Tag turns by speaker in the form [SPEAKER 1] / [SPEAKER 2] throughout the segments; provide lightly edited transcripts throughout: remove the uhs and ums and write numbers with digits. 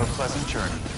[SPEAKER 1] a pleasant journey.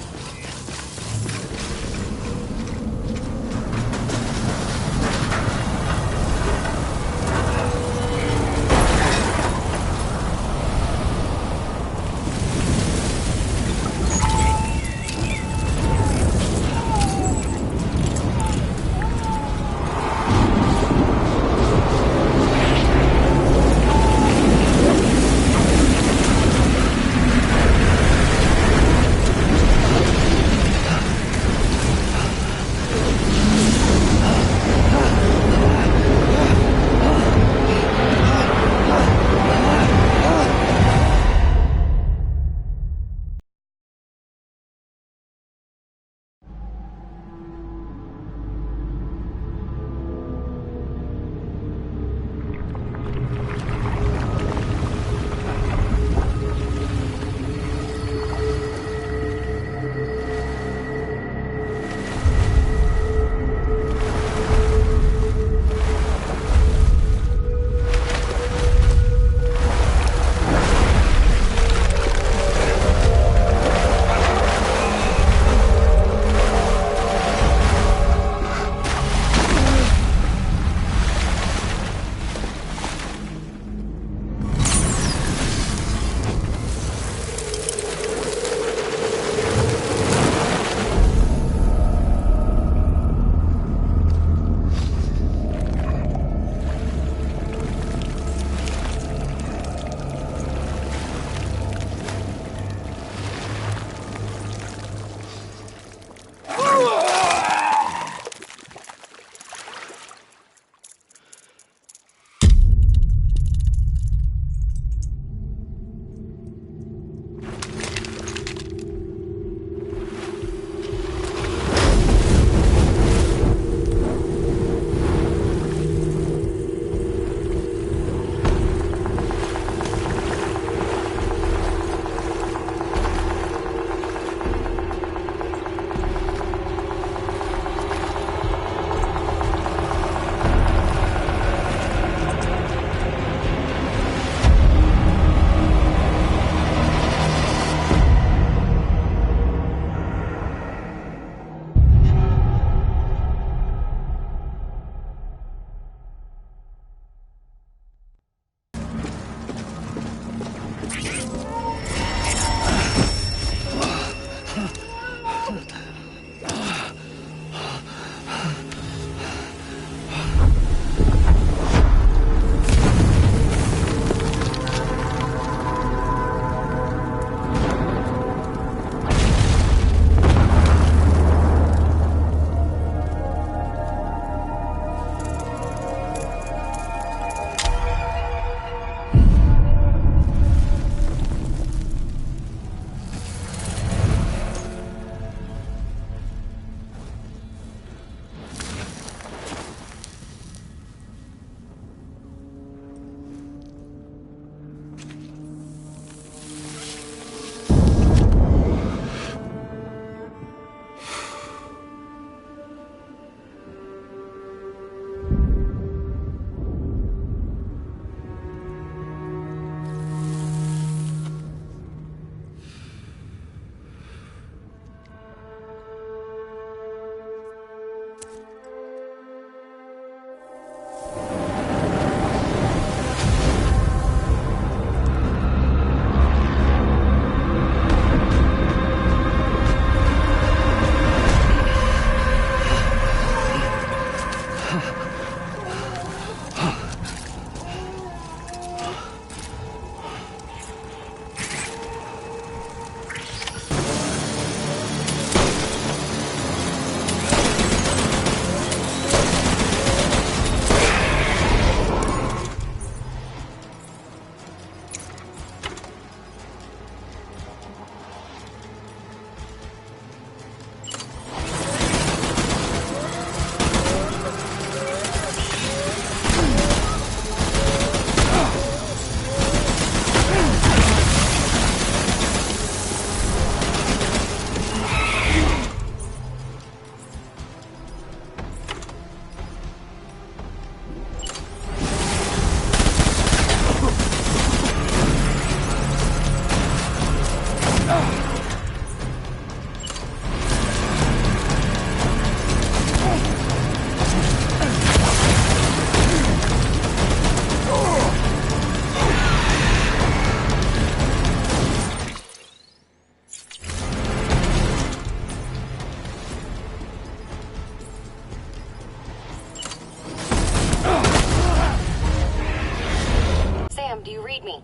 [SPEAKER 1] Sam, do you read me?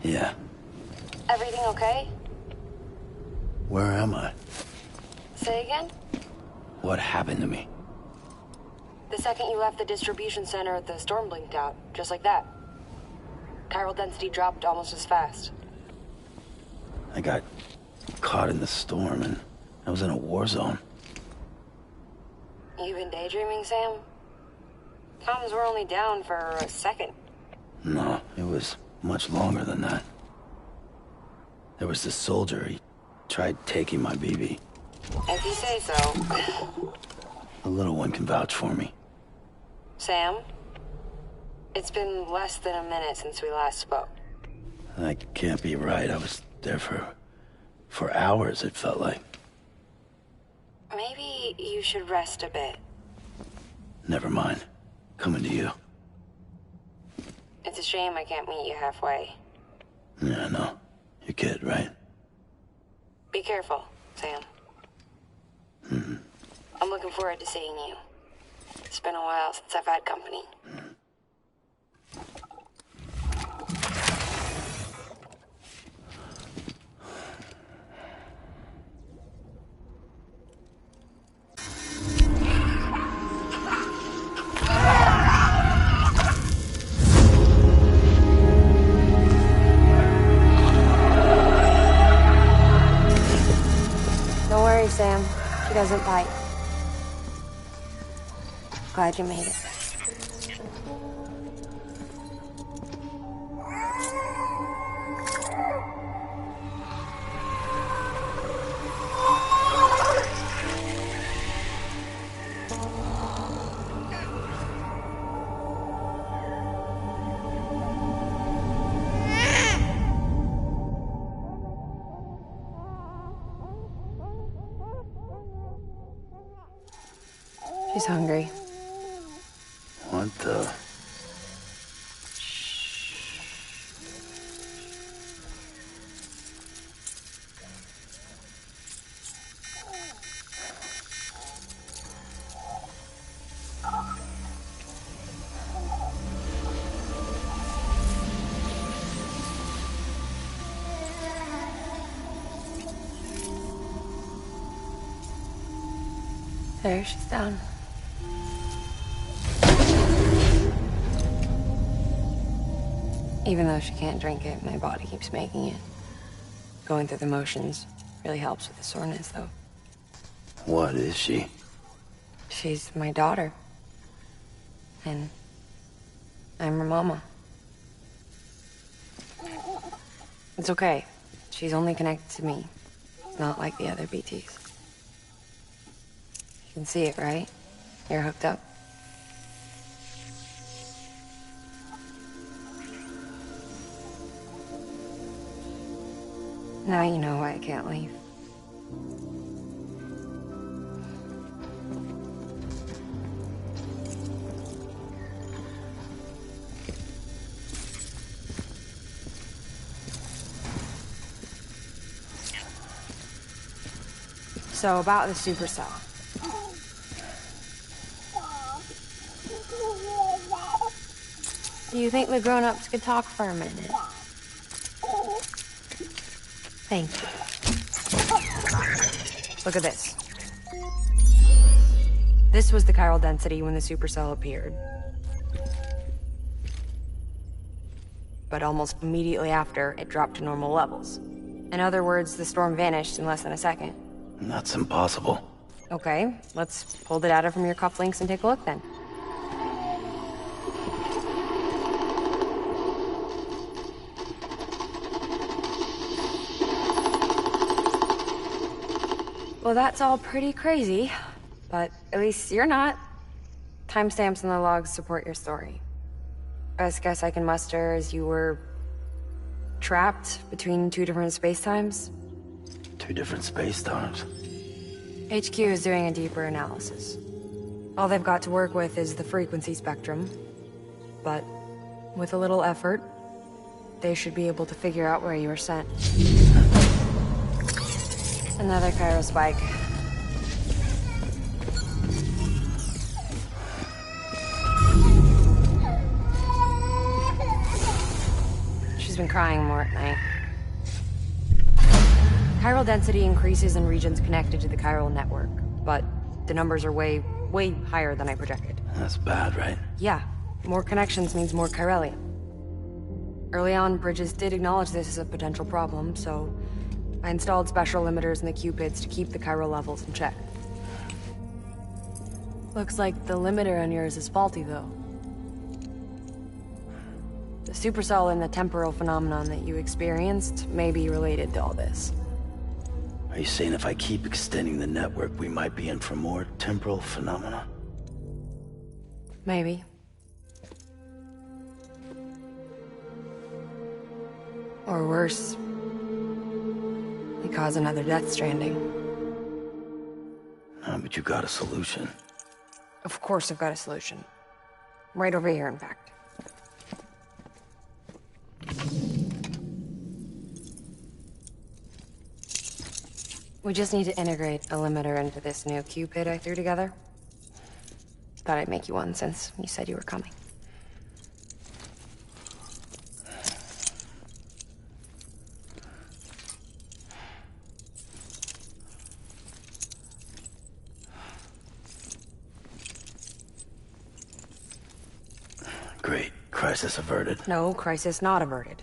[SPEAKER 2] Yeah.
[SPEAKER 1] Everything okay?
[SPEAKER 2] Where am I?
[SPEAKER 1] Say again?
[SPEAKER 2] What happened to me?
[SPEAKER 1] The second you left the distribution center, the storm blinked out, just like that. Chiral density dropped almost as fast.
[SPEAKER 2] I got caught in the storm and I was in a war zone.
[SPEAKER 1] You been daydreaming, Sam? Comms were only down for a second.
[SPEAKER 2] No, it was much longer than that. There was this soldier, he tried taking my BB.
[SPEAKER 1] If you say so.
[SPEAKER 2] The little one can vouch for me.
[SPEAKER 1] Sam? It's been less than a minute since we last spoke.
[SPEAKER 2] That can't be right. I was there for hours, it felt like.
[SPEAKER 1] Maybe you should rest a bit.
[SPEAKER 2] Never mind. Coming to you.
[SPEAKER 1] It's a shame I can't meet you halfway.
[SPEAKER 2] Yeah, I know. Your kid, right?
[SPEAKER 1] Be careful, Sam.
[SPEAKER 2] Mm-hmm.
[SPEAKER 1] I'm looking forward to seeing you. It's been a while since I've had company. Don't worry, Sam. She doesn't bite. Glad you made it. She's hungry.
[SPEAKER 2] What the?
[SPEAKER 1] There, she's down. Even though she can't drink it, my body keeps making it. Going through the motions really helps with the soreness, though.
[SPEAKER 2] What is she?
[SPEAKER 1] She's my daughter. And I'm her mama. It's okay. She's only connected to me. Not like the other BTs. You can see it, right? You're hooked up. Now you know why I can't leave. So about the supercell. Do you think the grown-ups could talk for a minute? Thank you. Look at this. This was the chiral density when the supercell appeared. But almost immediately after, it dropped to normal levels. In other words, the storm vanished in less than a second.
[SPEAKER 2] That's impossible.
[SPEAKER 1] Okay, let's pull the data from your cufflinks and take a look then. Well, that's all pretty crazy, but at least you're not. Timestamps in the logs support your story. Best guess I can muster is you were trapped between two different spacetimes.
[SPEAKER 2] Two different space-times.
[SPEAKER 1] HQ is doing a deeper analysis. All they've got to work with is the frequency spectrum, but with a little effort, they should be able to figure out where you were sent. Another chiral spike. she's been crying more at night. Chiral density increases in regions connected to the chiral network, but the numbers are way higher than I projected.
[SPEAKER 2] That's bad, right?
[SPEAKER 1] Yeah, more connections means more chiralium. Early on, Bridges did acknowledge this as a potential problem, so I installed special limiters in the cupids to keep the chiral levels in check. Looks like the limiter on yours is faulty, though. The supercell and the temporal phenomenon that you experienced may be related to all this.
[SPEAKER 2] Are you saying if I keep extending the network, we might be in for more temporal phenomena?
[SPEAKER 1] Maybe. Or worse, we cause another Death Stranding.
[SPEAKER 2] But you got a solution.
[SPEAKER 1] Of course I've got a solution. Right over here, in fact. We just need to integrate a limiter into this new Cupid I threw together. Thought I'd make you one since you said you were coming.
[SPEAKER 2] Great. Crisis averted.
[SPEAKER 1] No, crisis not averted.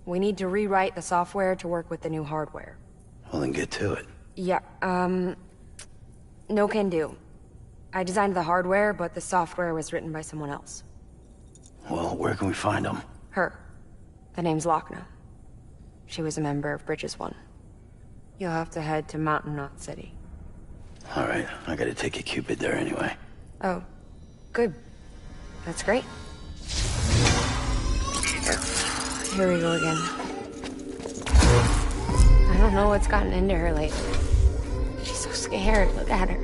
[SPEAKER 1] We need to rewrite the software to work with the new hardware.
[SPEAKER 2] Well, then get to it.
[SPEAKER 1] Yeah, no can do. I designed the hardware, but the software was written by someone else.
[SPEAKER 2] Well, where can we find them?
[SPEAKER 1] Her. The name's Lochna. She was a member of Bridges 1. You'll have to head to Mountain Knot City.
[SPEAKER 2] Alright, I gotta take a Cupid there anyway.
[SPEAKER 1] Oh, good. That's great. Here we go again. I don't know what's gotten into her lately. She's so scared. Look at her.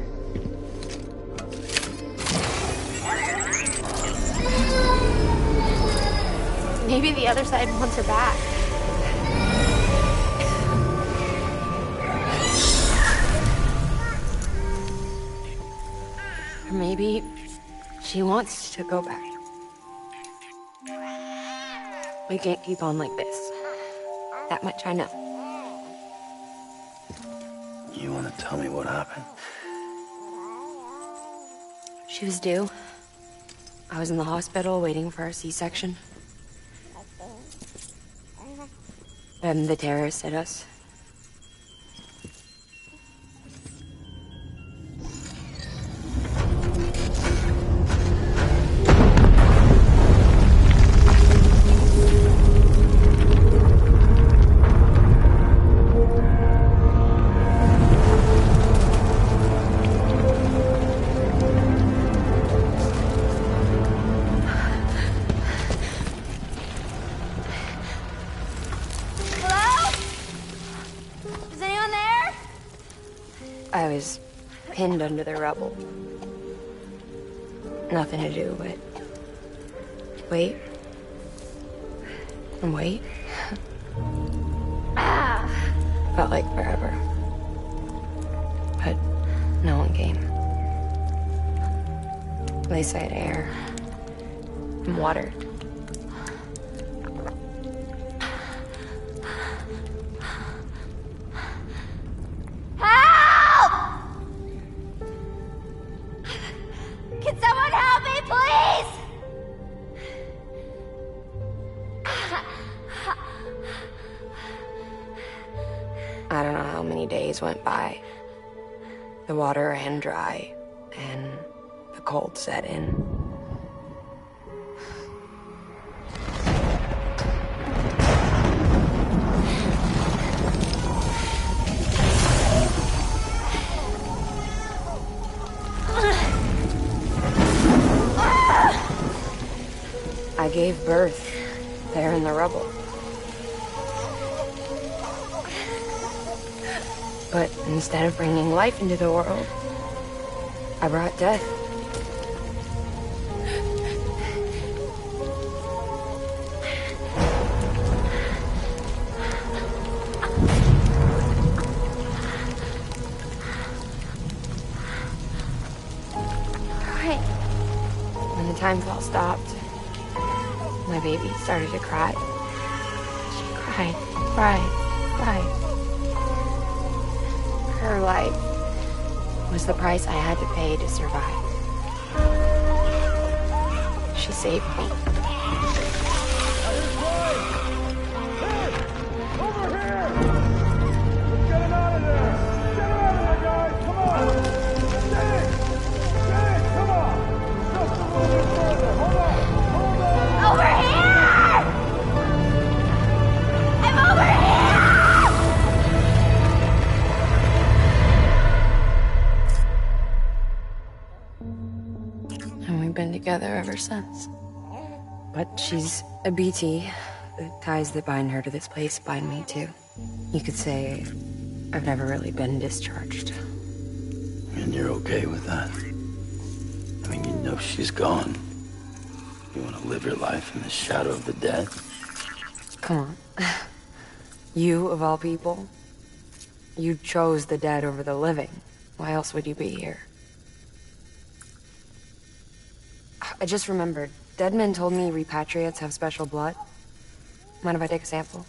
[SPEAKER 1] Maybe the other side wants her back. Or maybe she wants to go back. We can't keep on like this. That much I know.
[SPEAKER 2] You wanna tell me what happened?
[SPEAKER 1] She was due. I was in the hospital waiting for a C-section. Then the terrorists hit us. I was pinned under the rubble. Nothing to do but wait and wait. Felt like forever. But no one came. They said air and water. I don't know how many days went by. The water ran dry, and the cold set in. I gave birth there in the rubble. But instead of bringing life into the world, I brought death. Right. When the time clock stopped, my baby started to cry. Right, right. Her life was the price I had to pay to survive. She saved me.
[SPEAKER 3] Over here! Let's get him out of there! Get him out of there, guys! Come on! Jake! Jake, come on! Just a little bit further. Hold on! Hold on!
[SPEAKER 1] Over here! I'm over here! And we've been together ever since. But she's a BT. The ties that bind her to this place bind me too. You could say I've never really been discharged.
[SPEAKER 2] And you're okay with that? I mean, you know she's gone. You want to live your life in the shadow of the dead?
[SPEAKER 1] Come on. You, of all people, you chose the dead over the living. Why else would you be here? I just remembered. Dead men told me repatriates have special blood. Mind if I take a sample?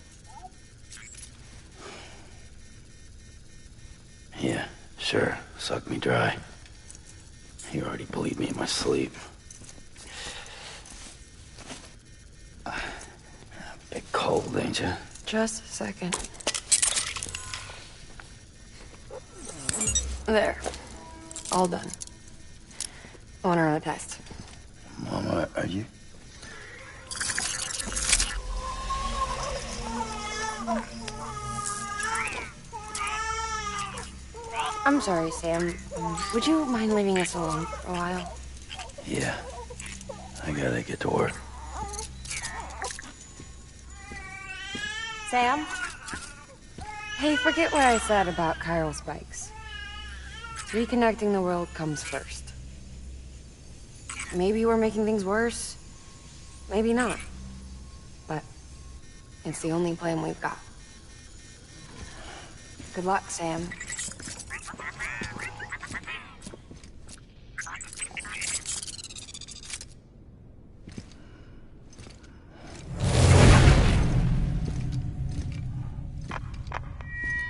[SPEAKER 2] Yeah, sure. Suck me dry. You already believed me in my sleep. Bit cold, ain't you?
[SPEAKER 1] Just a second. There. All done. I want to run a test.
[SPEAKER 2] Mama, are you?
[SPEAKER 1] I'm sorry, Sam. Would you mind leaving us alone for a while?
[SPEAKER 2] Yeah. I gotta get to work.
[SPEAKER 1] Sam? Hey, forget what I said about chiral spikes. Reconnecting the world comes first. Maybe we're making things worse. Maybe not. But it's the only plan we've got. Good luck, Sam.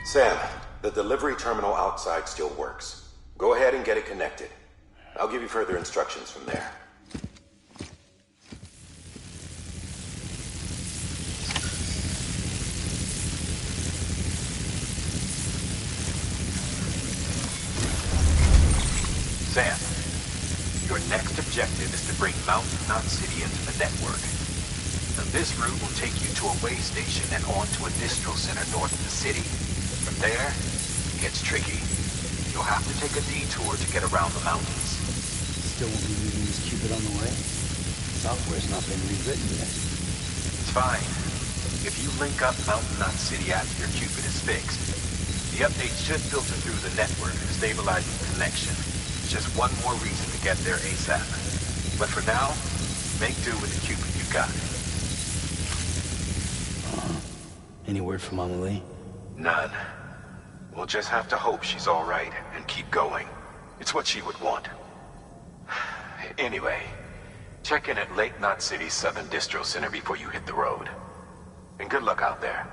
[SPEAKER 4] Sam, the delivery terminal outside still works. Go ahead and get it connected. I'll give you further instructions from there. Sam, your next objective is to bring Mountain Knot City into the network. Now, this route will take you to a way station and on to a distro center north of the city. From there, it gets tricky. You'll have to take a detour to get around the mountains.
[SPEAKER 2] Still won't be leaving this Cupid on the way? Software's not been rewritten yet.
[SPEAKER 4] It's fine. If you link up Mountain Knot City after your Cupid is fixed, the update should filter through the network and stabilize the connection. It's just one more reason to get there ASAP. But for now, make do with the Cupid you got.
[SPEAKER 2] Any word from Mama Lee?
[SPEAKER 4] None. We'll just have to hope she's all right and keep going. It's what she would want. Anyway, check in at Lake Knot City's Southern Distro Center before you hit the road. And good luck out there.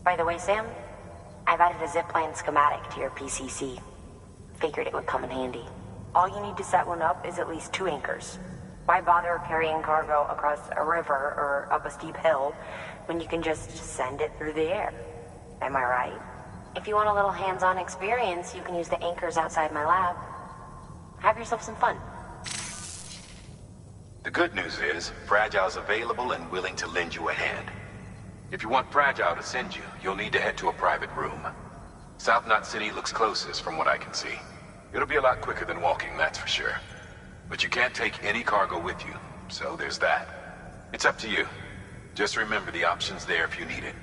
[SPEAKER 5] By the way, Sam, I've added a zipline schematic to your PCC. Figured it would come in handy. All you need to set one up is at least 2 anchors. Why bother carrying cargo across a river or up a steep hill when you can just send it through the air? Am I right? If you want a little hands-on experience, you can use the anchors outside my lab. Have yourself some fun.
[SPEAKER 4] The good news is, Fragile's available and willing to lend you a hand. If you want Fragile to send you, you'll need to head to a private room. South Knot City looks closest from what I can see. It'll be a lot quicker than walking, that's for sure. But you can't take any cargo with you, so there's that. It's up to you. Just remember the option's there if you need it.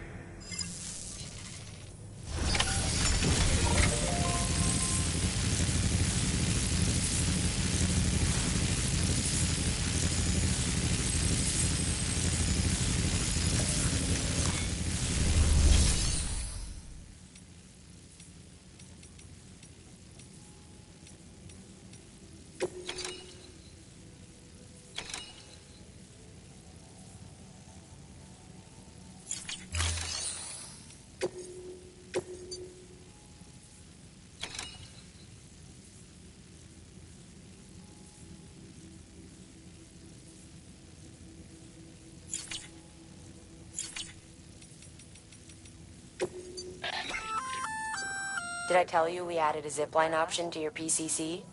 [SPEAKER 5] Did I tell you we added a zipline option to your PCC?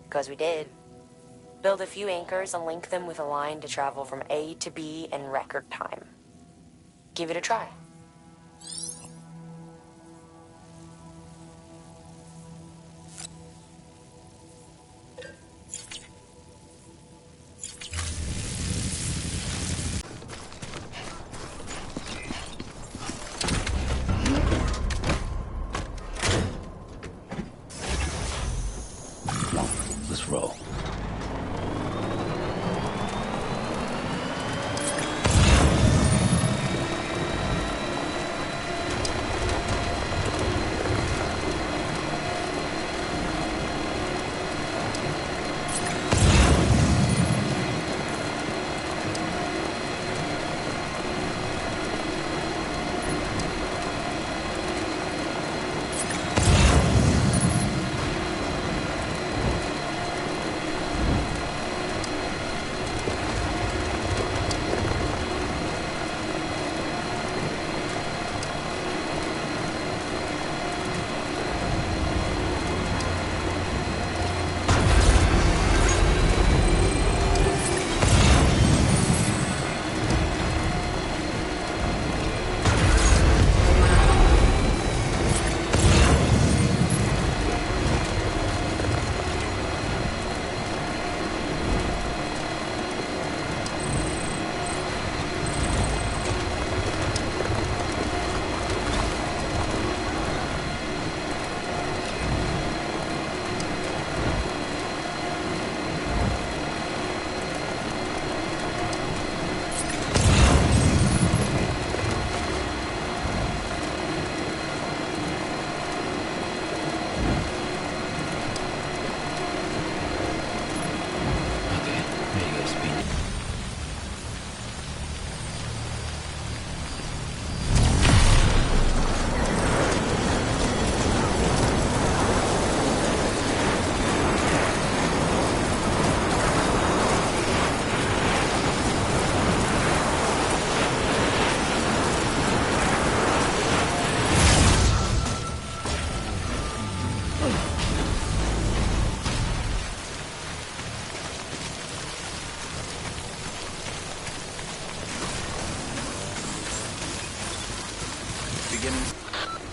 [SPEAKER 5] Because we did. Build a few anchors and link them with a line to travel from A to B in record time. Give it a try.
[SPEAKER 2] Let's roll.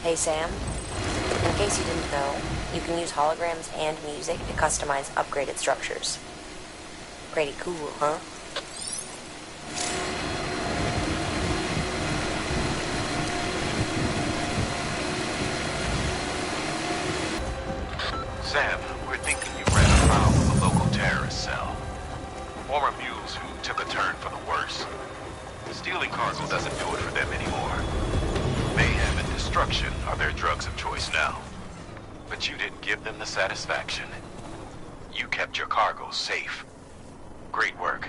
[SPEAKER 5] Hey Sam, in case you didn't know, you can use holograms and music to customize upgraded structures. Pretty cool, huh?
[SPEAKER 4] Sam, we're thinking you ran afoul of a local terrorist cell. Former mules who took a turn for the worse. Stealing cargo doesn't do it for them anymore. Mayhem and destruction are their drugs of choice now. But you didn't give them the satisfaction. You kept your cargo safe. Great work.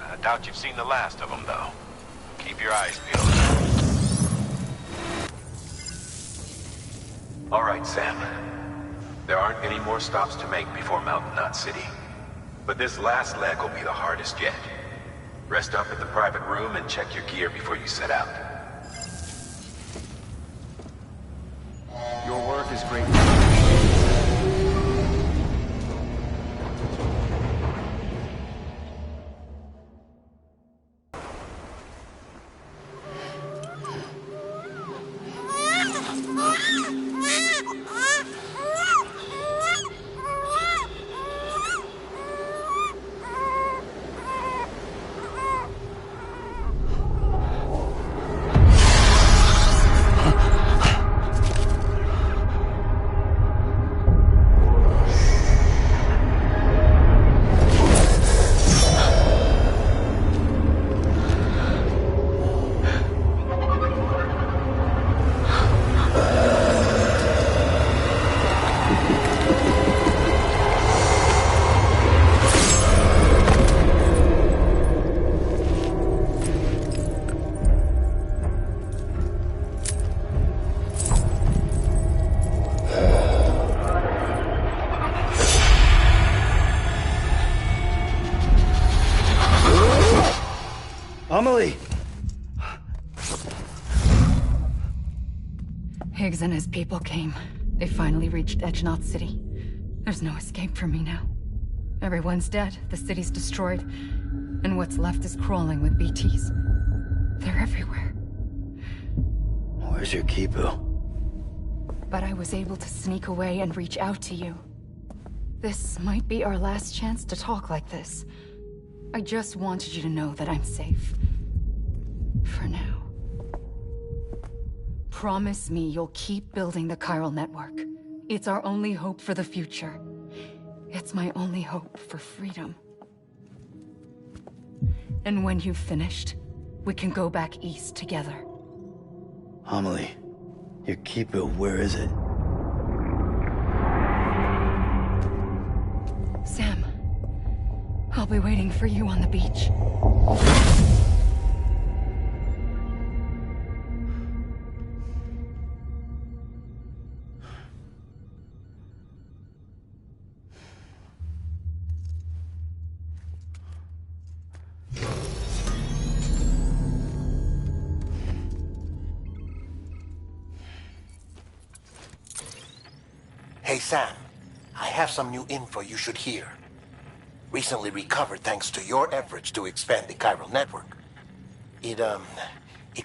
[SPEAKER 4] I doubt you've seen the last of them, though. Keep your eyes peeled. All right, Sam. There aren't any more stops to make before Mountain Knot City. But this last leg will be the hardest yet. Rest up at the private room and check your gear before you set out. Your work is great.
[SPEAKER 6] Higgs and his people came. They finally reached Edgenaught City. There's no escape for me now. Everyone's dead, the city's destroyed, and what's left is crawling with BTs. They're everywhere.
[SPEAKER 2] Where's your Kipu?
[SPEAKER 6] But I was able to sneak away and reach out to you. This might be our last chance to talk like this. I just wanted you to know that I'm safe. For now. Promise me you'll keep building the chiral network. It's our only hope for the future. It's my only hope for freedom. And when you've finished, we can go back east together.
[SPEAKER 2] Amelie, your Kipu, where is it?
[SPEAKER 6] Sam, I'll be waiting for you on the beach.
[SPEAKER 7] Hey, Sam. I have some new info you should hear. Recently recovered thanks to your efforts to expand the chiral network. It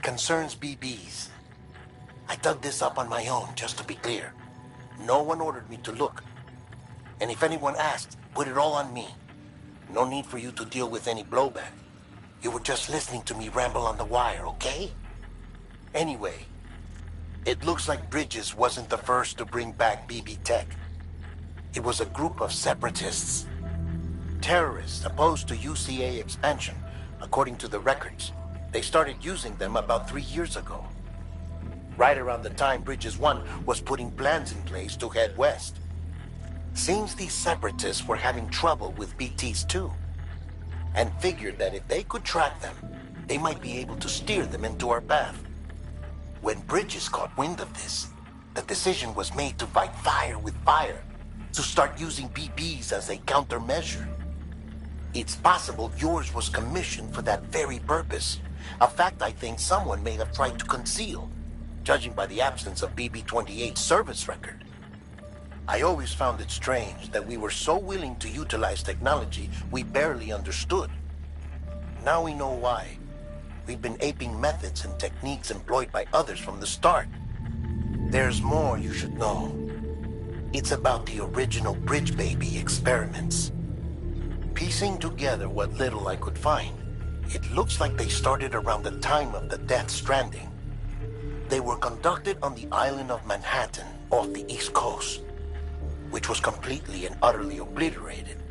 [SPEAKER 7] concerns BBs. I dug this up on my own, just to be clear. No one ordered me to look. And if anyone asked, put it all on me. No need for you to deal with any blowback. You were just listening to me ramble on the wire, okay? Anyway, it looks like Bridges wasn't the first to bring back BB tech. It was a group of separatists. Terrorists opposed to UCA expansion, according to the records. They started using them about 3 years ago. Right around the time Bridges 1 was putting plans in place to head west. Seems these separatists were having trouble with BTs too, and figured that if they could track them, they might be able to steer them into our path. When Bridges caught wind of this, the decision was made to fight fire with fire, to start using BBs as a countermeasure. It's possible yours was commissioned for that very purpose, a fact I think someone may have tried to conceal, judging by the absence of BB-28's service record. I always found it strange that we were so willing to utilize technology we barely understood. Now we know why. We've been aping methods and techniques employed by others from the start. There's more you should know. It's about the original Bridge Baby experiments. Piecing together what little I could find, it looks like they started around the time of the Death Stranding. They were conducted on the island of Manhattan off the East Coast, which was completely and utterly obliterated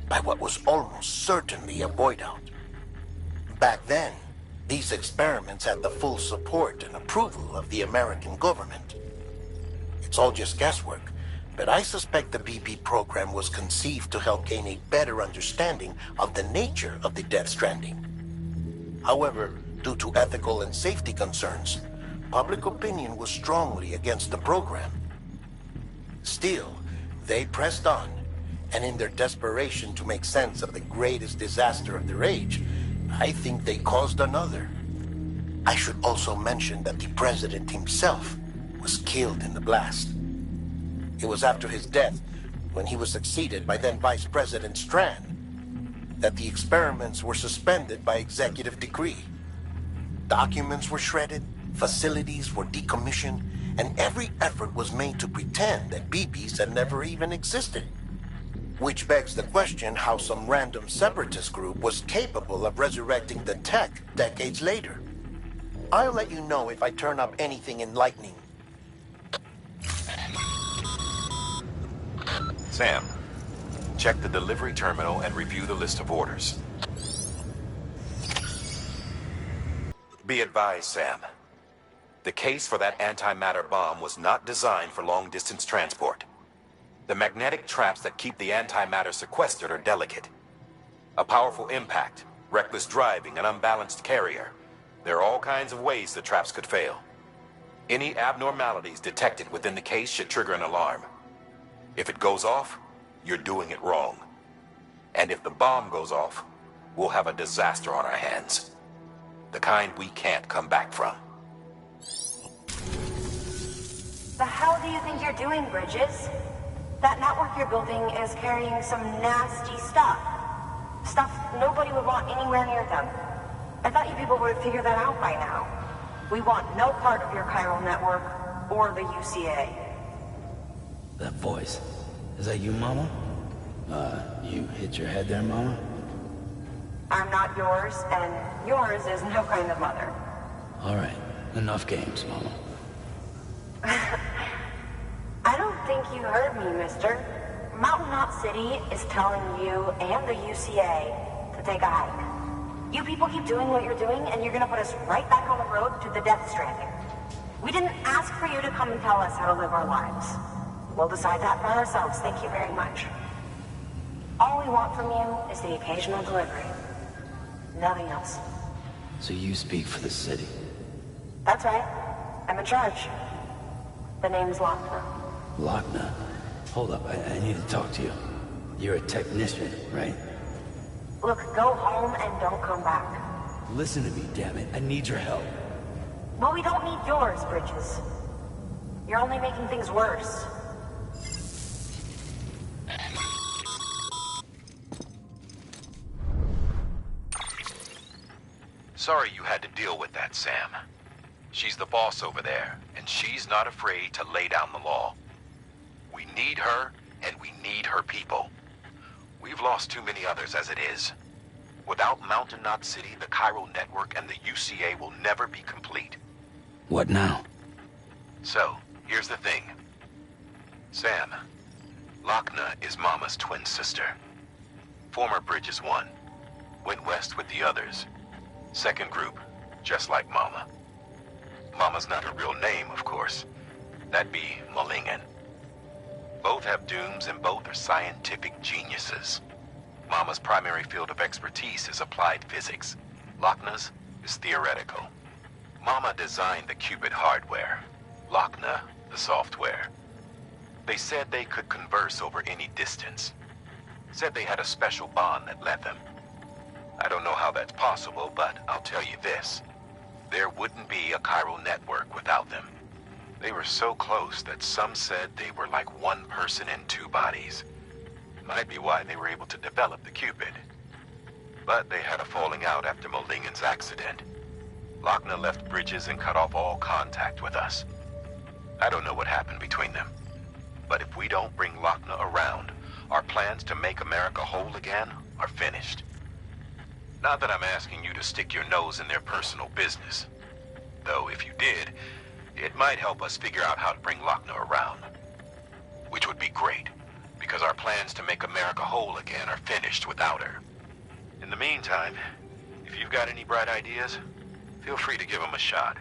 [SPEAKER 7] by what was almost certainly a void out. Back then, these experiments had the full support and approval of the American government. It's all just guesswork, but I suspect the BB program was conceived to help gain a better understanding of the nature of the Death Stranding. However, due to ethical and safety concerns, public opinion was strongly against the program. Still, they pressed on, and in their desperation to make sense of the greatest disaster of their age, I think they caused another. I should also mention that the president himself was killed in the blast. It was after his death, when he was succeeded by then Vice President Strand, that the experiments were suspended by executive decree. Documents were shredded, facilities were decommissioned, and every effort was made to pretend that BBs had never even existed. Which begs the question how some random separatist group was capable of resurrecting the tech decades later. I'll let you know if I turn up anything enlightening.
[SPEAKER 4] Sam, check the delivery terminal and review the list of orders. Be advised, Sam. The case for that antimatter bomb was not designed for long-distance transport. The magnetic traps that keep the antimatter sequestered are delicate. A powerful impact, reckless driving, an unbalanced carrier. There are all kinds of ways the traps could fail. Any abnormalities detected within the case should trigger an alarm. If it goes off, you're doing it wrong. And if the bomb goes off, we'll have a disaster on our hands. The kind we can't come back from.
[SPEAKER 5] The hell do you think you're doing, Bridges? That network you're building is carrying some nasty stuff. Stuff nobody would want anywhere near them. I thought you people would have figured that out by now. We want no part of your chiral network or the UCA.
[SPEAKER 2] That voice. Is that you, Mama? You hit your head there, Mama?
[SPEAKER 5] I'm not yours, and yours is no kind of mother.
[SPEAKER 2] Alright, enough games, Mama.
[SPEAKER 5] I don't think you heard me, mister. Mountain Knot City is telling you and the UCA to take a hike. You people keep doing what you're doing, and you're gonna put us right back on the road to the Death Stranding. We didn't ask for you to come and tell us how to live our lives. We'll decide that for ourselves, thank you very much. All we want from you is the occasional delivery. Nothing else.
[SPEAKER 2] So you speak for the city?
[SPEAKER 5] That's right. I'm in charge. The name's Lochner.
[SPEAKER 2] Lochner? Hold up, I need to talk to you. You're a technician, right?
[SPEAKER 5] Look, go home and don't come back.
[SPEAKER 2] Listen to me, damn it. I need your help.
[SPEAKER 5] Well, we don't need yours, Bridges. You're only making things worse.
[SPEAKER 4] Sorry you had to deal with that, Sam. She's the boss over there, and she's not afraid to lay down the law. We need her, and we need her people. We've lost too many others as it is. Without Mountain Knot City, the chiral network and the UCA will never be complete.
[SPEAKER 2] What now?
[SPEAKER 4] So, here's the thing. Sam, Lochner is Mama's twin sister. Former Bridges 1. Went west with the others. Second group, just like Mama. Mama's not her real name, of course. That'd be Malingen. Both have dooms and both are scientific geniuses. Mama's primary field of expertise is applied physics. Lochner's is theoretical. Mama designed the Cupid hardware. Lochner, the software. They said they could converse over any distance. Said they had a special bond that led them. I don't know how that's possible, but I'll tell you this. There wouldn't be a chiral network without them. They were so close that some said they were like one person in two bodies. Might be why they were able to develop the Cupid. But they had a falling out after Molingen's accident. Lochner left Bridges and cut off all contact with us. I don't know what happened between them. But if we don't bring Lochner around, our plans to make America whole again are finished. Not that I'm asking you to stick your nose in their personal business. Though if you did, it might help us figure out how to bring Lochner around. Which would be great, because our plans to make America whole again are finished without her. In the meantime, if you've got any bright ideas, feel free to give them a shot.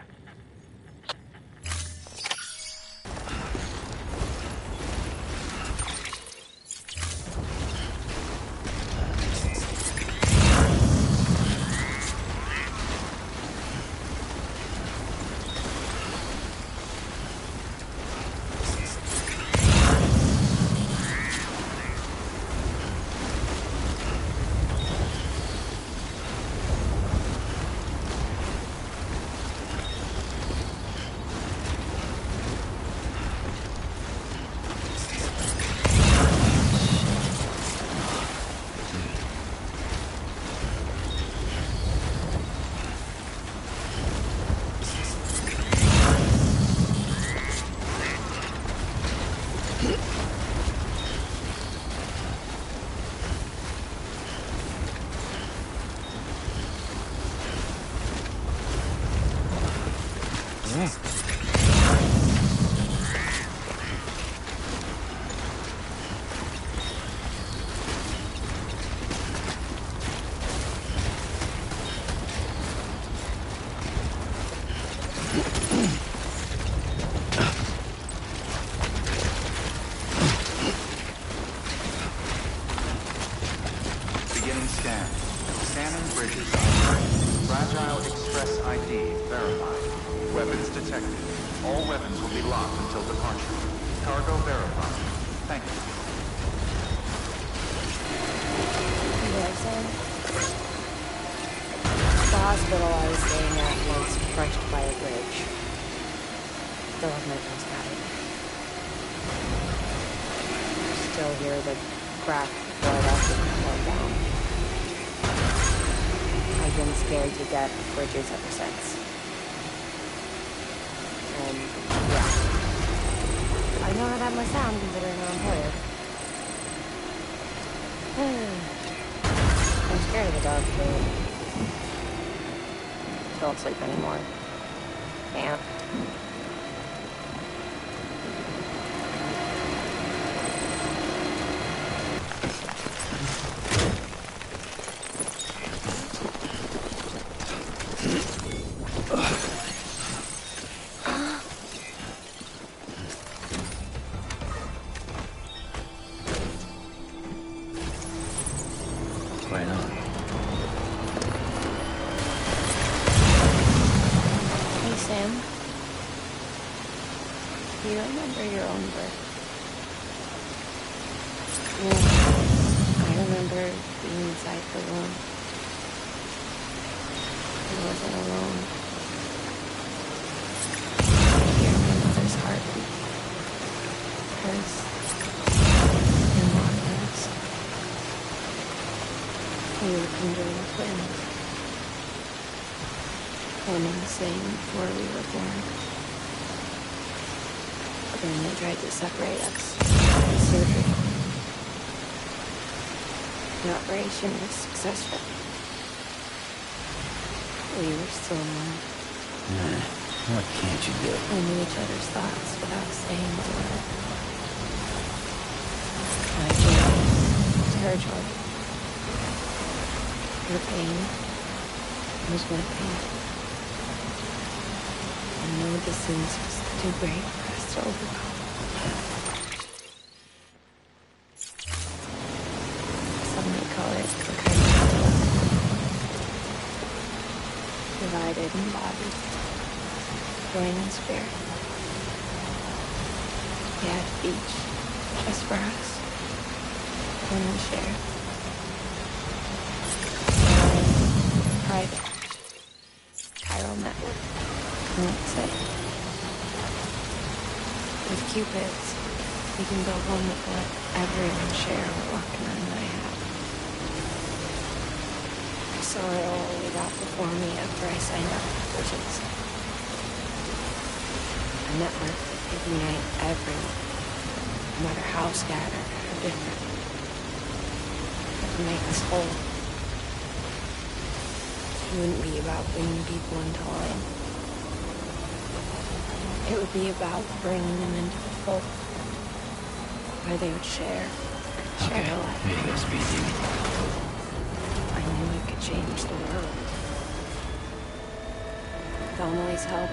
[SPEAKER 1] still have nightmares about it. Still hear the crack blood after it fell down. I've been scared to death of bridges ever since. And, yeah. I know how that must sound considering I'm tired. I'm scared of the dark, too. Don't sleep anymore. Can't.
[SPEAKER 2] Right on.
[SPEAKER 1] Hey, Sam. Do you remember your own birth? I remember being inside the womb. I wasn't alone. I hear my mother's heartbeat. Hers. And Martha's. We were conjoined twins. One and the same before we were born. But then they tried to separate us. With surgery. The operation was successful. We were still one.
[SPEAKER 2] What can't you do?
[SPEAKER 1] We knew each other's thoughts without saying a word. My joy was her joy. Her pain was my pain. And no distance was too great for us to overcome. Sunlight colors were kind of divided in body, joined in spirit. We had a beach just for us, one we shared. Private. Chiral network. Won't say. With Cupids, we can build one that will let everyone share what luck none and I have. I saw it all laid out before me after I signed up for Bridges. A network that could unite everyone, no matter how scattered or different. That would make us whole. It wouldn't be about bringing people into line. It would be about bringing them into the fold, where they would share life.
[SPEAKER 2] Here you go, Speed Demon.
[SPEAKER 1] I knew it could change the world. With Emily's help,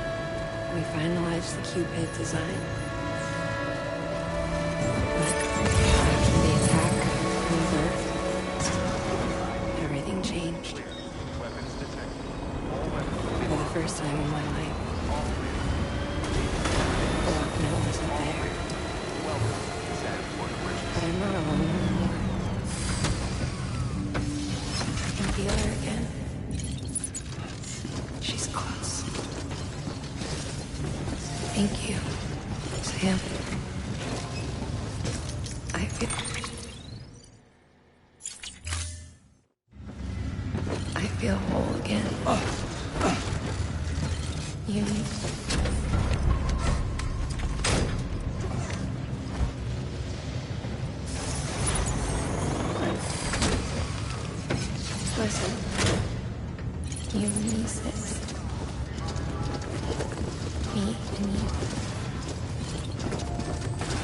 [SPEAKER 1] we finalized the Cupid design. But after the attack and the birth, everything changed. For the first time in my life, Buckner wasn't there. But I'm not alone anymore. I can feel her again. She's close. Thank you, Sam. I feel whole again. You need... Listen. You and me, Six. Me and you.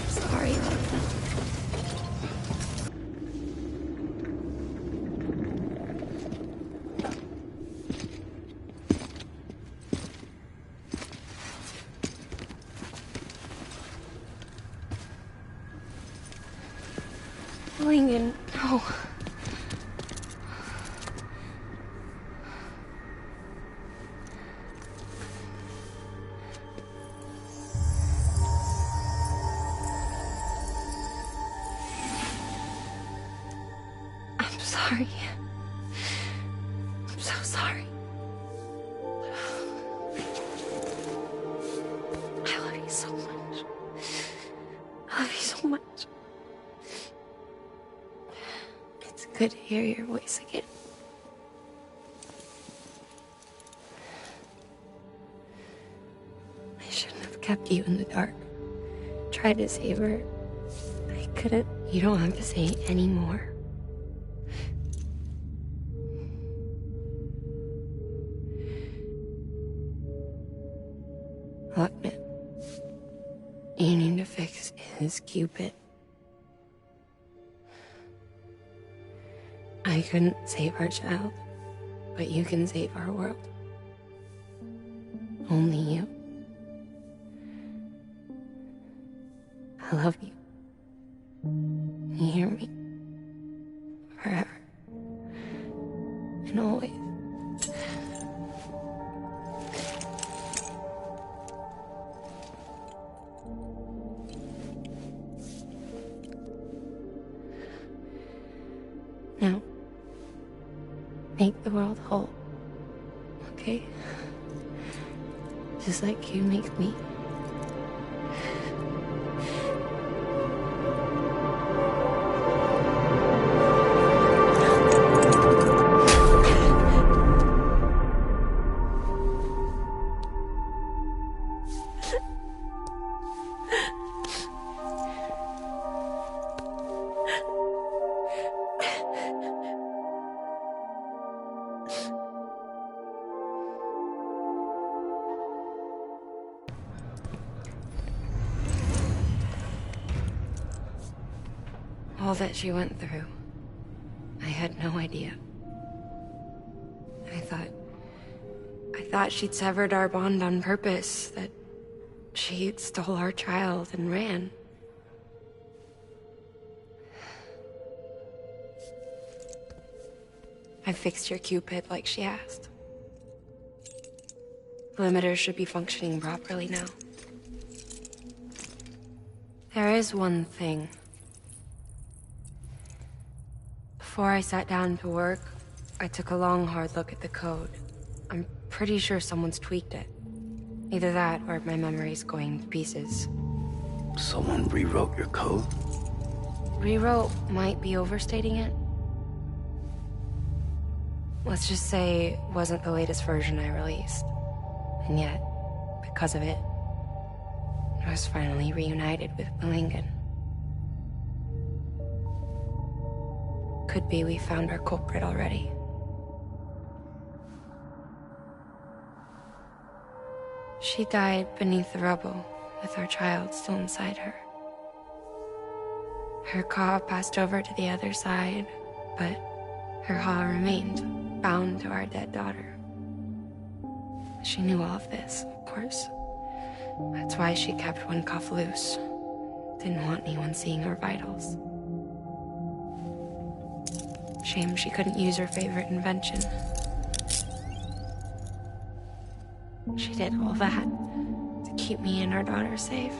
[SPEAKER 1] Sorry, Logan. Lincoln, no. I'm sorry. I'm so sorry. I love you could hear your voice again. I shouldn't have kept you in the dark. Tried to save her. I couldn't. You don't have to say any more. Look, man. You need to fix his Cupid. I couldn't save our child, but you can save our world. Only you. I love you. You hear me? Forever. And always. Now, make the world whole, okay? Just like you make me. All that she went through, I had no idea. I thought she'd severed our bond on purpose, that she stole our child and ran. I fixed your Cupid like she asked. The limiter should be functioning properly now. There is one thing. Before I sat down to work, I took a long, hard look at the code. I'm pretty sure someone's tweaked it. Either that, or my memory's going to pieces.
[SPEAKER 2] Someone rewrote your code?
[SPEAKER 1] Rewrote might be overstating it. Let's just say it wasn't the latest version I released. And yet, because of it, I was finally reunited with Lincoln. Could be we found our culprit already. She died beneath the rubble, with our child still inside her. Her Ka passed over to the other side, but her Ha remained, bound to our dead daughter. She knew all of this, of course. That's why she kept one cuff loose. Didn't want anyone seeing her vitals. Shame she couldn't use her favorite invention. She did all that to keep me and our daughter safe.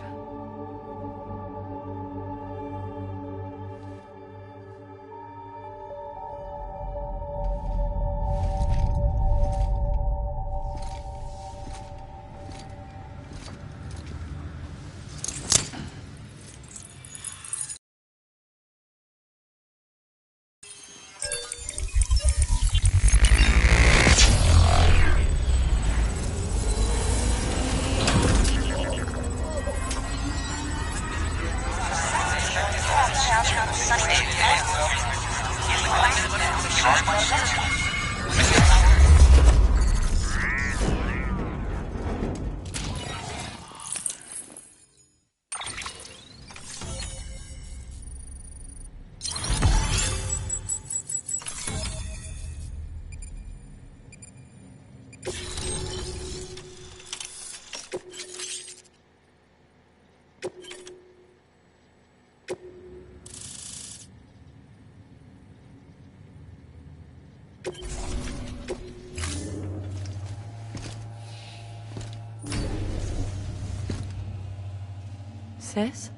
[SPEAKER 1] Sis?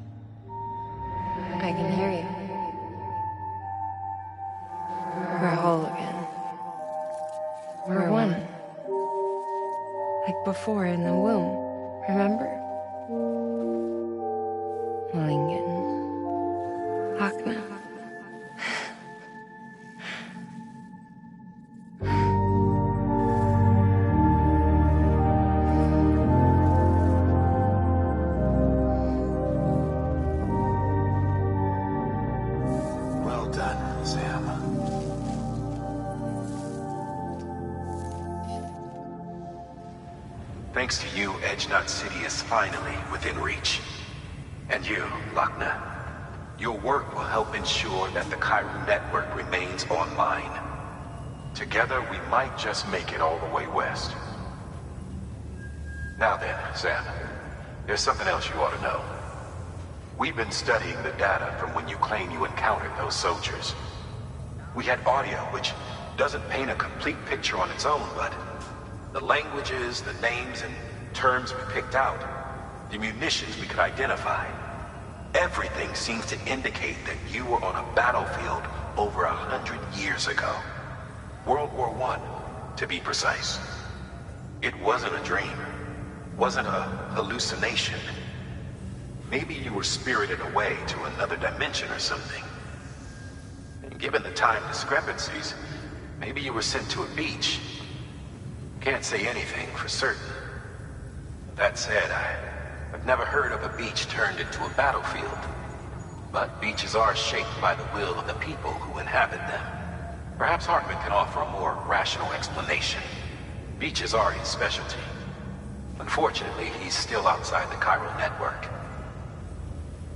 [SPEAKER 1] I can hear you. We're whole again. We're one. Like before in the womb, remember? Lingen. Akna.
[SPEAKER 4] Thanks to you, Edgenut City is finally within reach. And you, Lochner, your work will help ensure that the chiral network remains online. Together, we might just make it all the way west. Now then, Sam, there's something else you ought to know. We've been studying the data from when you claim you encountered those soldiers. We had audio, which doesn't paint a complete picture on its own, but the languages, the names, and terms we picked out, the munitions we could identify, everything seems to indicate that you were on a battlefield over 100 years ago. World War I, to be precise. It wasn't a dream. Wasn't a hallucination. Maybe you were spirited away to another dimension or something. And given the time discrepancies, maybe you were sent to a beach. Can't say anything for certain. That said, I've never heard of a beach turned into a battlefield. But beaches are shaped by the will of the people who inhabit them. Perhaps Hartman can offer a more rational explanation. Beaches are his specialty. Unfortunately, he's still outside the chiral network.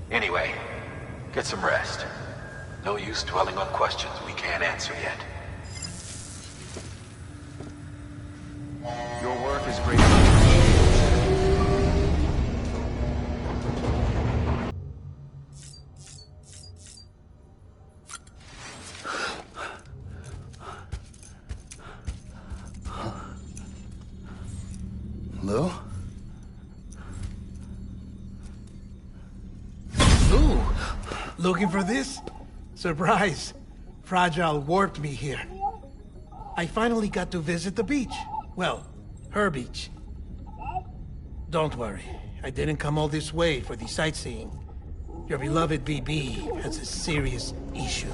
[SPEAKER 4] Anyway, get some rest. No use dwelling on questions we can't answer yet.
[SPEAKER 8] Your work is great.
[SPEAKER 2] Lou?
[SPEAKER 9] Lou? Looking for this? Surprise. Fragile warped me here. I finally got to visit the beach. Well, her beach. Don't worry. I didn't come all this way for the sightseeing. Your beloved BB has a serious issue.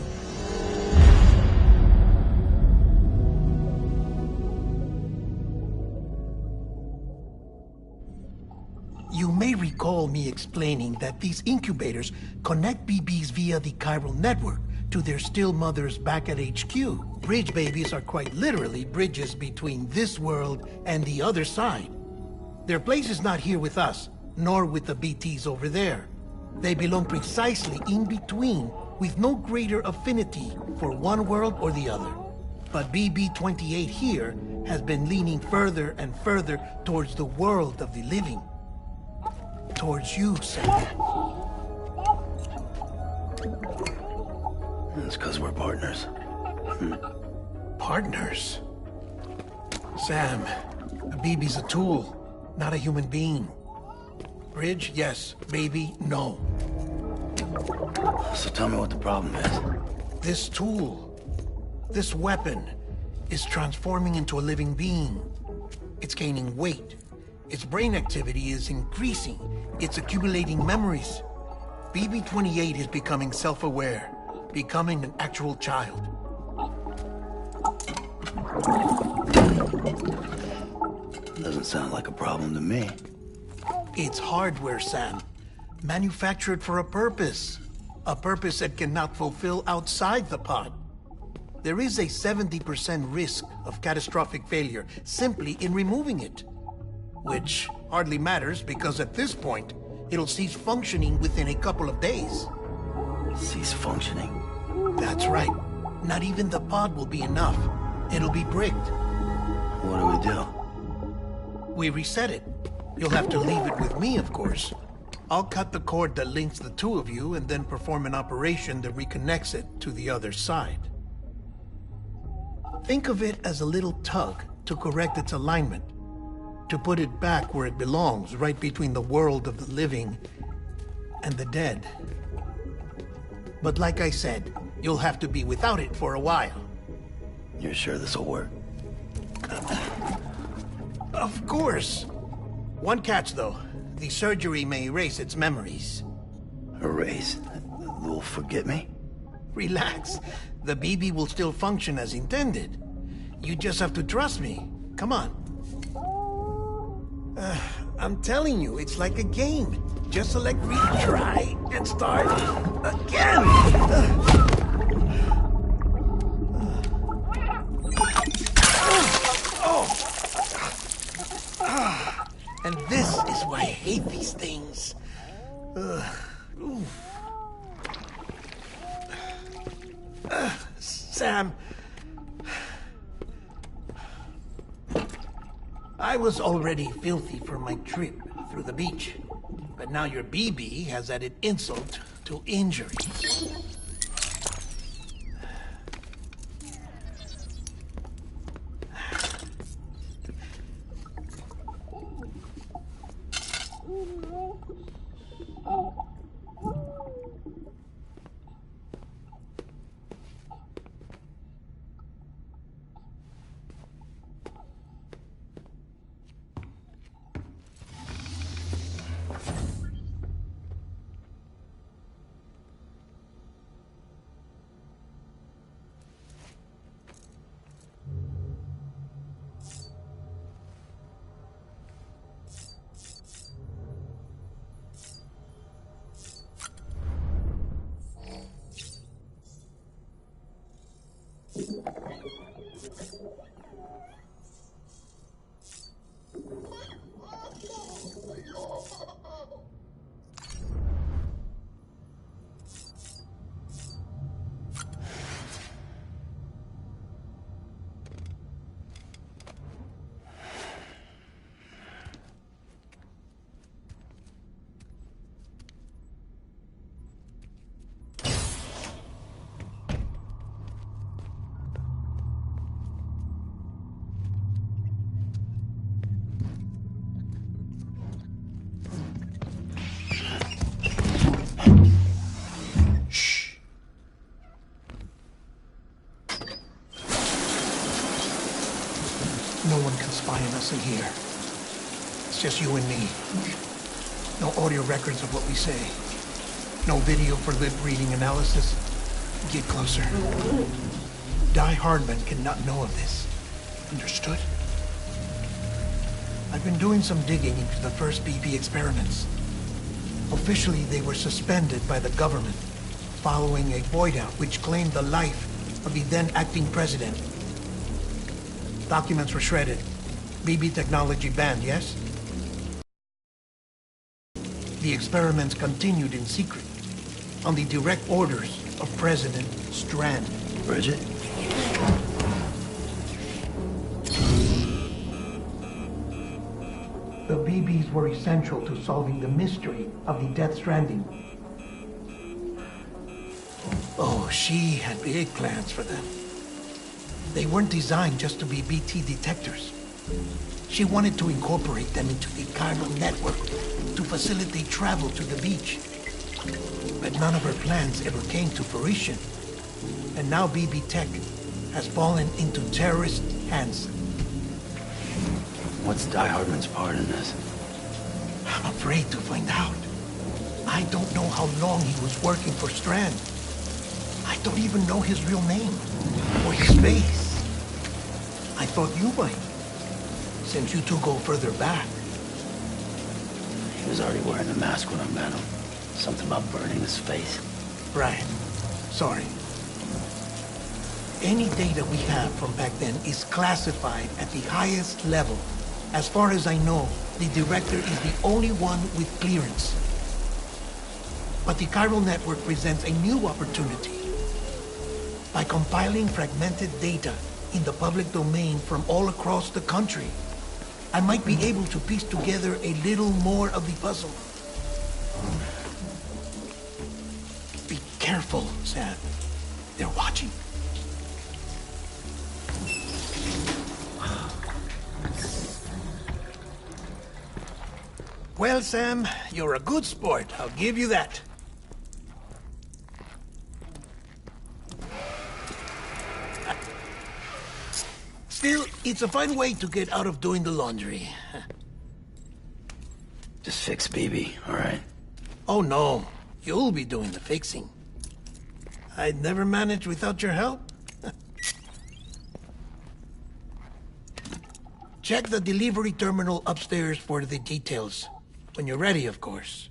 [SPEAKER 9] You may recall me explaining that these incubators connect BBs via the chiral network to their still mothers back at HQ. Bridge babies are quite literally bridges between this world and the other side. Their place is not here with us, nor with the BTs over there. They belong precisely in between, with no greater affinity for one world or the other. But BB-28 here has been leaning further and further towards the world of the living. Towards you, Sam.
[SPEAKER 2] It's because we're partners.
[SPEAKER 9] Partners? Sam, a BB's a tool, not a human being. Bridge, yes. Baby, no.
[SPEAKER 2] So tell me what the problem is.
[SPEAKER 9] This tool, this weapon, is transforming into a living being. It's gaining weight. Its brain activity is increasing. It's accumulating memories. BB-28 is becoming self-aware, becoming an actual child.
[SPEAKER 2] Doesn't sound like a problem to me.
[SPEAKER 9] It's hardware, Sam. Manufactured for a purpose. A purpose that cannot fulfill outside the pod. There is a 70% risk of catastrophic failure simply in removing it. Which hardly matters because at this point, it'll cease functioning within a couple of days.
[SPEAKER 2] Cease functioning?
[SPEAKER 9] That's right. Not even the pod will be enough. It'll be bricked.
[SPEAKER 2] What do we do?
[SPEAKER 9] We reset it. You'll have to leave it with me, of course. I'll cut the cord that links the two of you and then perform an operation that reconnects it to the other side. Think of it as a little tug to correct its alignment. To put it back where it belongs, right between the world of the living and the dead. But like I said, you'll have to be without it for a while.
[SPEAKER 2] You're sure this'll work?
[SPEAKER 9] Of course. One catch, though. The surgery may erase its memories.
[SPEAKER 2] Erase? Will forget me?
[SPEAKER 9] Relax. The BB will still function as intended. You just have to trust me. Come on. I'm telling you, it's like a game. Just select retry and start again. And this is why I hate these things. Sam. I was already filthy from my trip through the beach. But now your BB has added insult to injury. No one can spy on us in here. It's just you and me. No audio records of what we say. No video for lip-reading analysis. Get closer. Die Hardman cannot know of this. Understood? I've been doing some digging into the first BB experiments. Officially, they were suspended by the government following a void-out which claimed the life of the then-acting president. Documents were shredded. BB technology banned, yes? The experiments continued in secret, on the direct orders of President Strand.
[SPEAKER 2] Bridget?
[SPEAKER 9] The BBs were essential to solving the mystery of the Death Stranding. Oh, she had big plans for them. They weren't designed just to be BT detectors. She wanted to incorporate them into the chiral network to facilitate travel to the beach. But none of her plans ever came to fruition. And now BB Tech has fallen into terrorist hands.
[SPEAKER 2] What's Die Hardman's part in this?
[SPEAKER 9] I'm afraid to find out. I don't know how long he was working for Strand. I don't even know his real name or his face. I thought you might, since you two go further back.
[SPEAKER 2] He was already wearing the mask when I met him. Something about burning his face.
[SPEAKER 9] Right. Sorry. Any data we have from back then is classified at the highest level. As far as I know, the director is the only one with clearance. But the chiral network presents a new opportunity. By compiling fragmented data in the public domain from all across the country, I might be able to piece together a little more of the puzzle. Be careful, Sam. They're watching. Well, Sam, you're a good sport. I'll give you that. Still, it's a fine way to get out of doing the laundry.
[SPEAKER 2] Just fix BB, all right?
[SPEAKER 9] Oh, no. You'll be doing the fixing. I'd never manage without your help. Check the delivery terminal upstairs for the details. When you're ready, of course.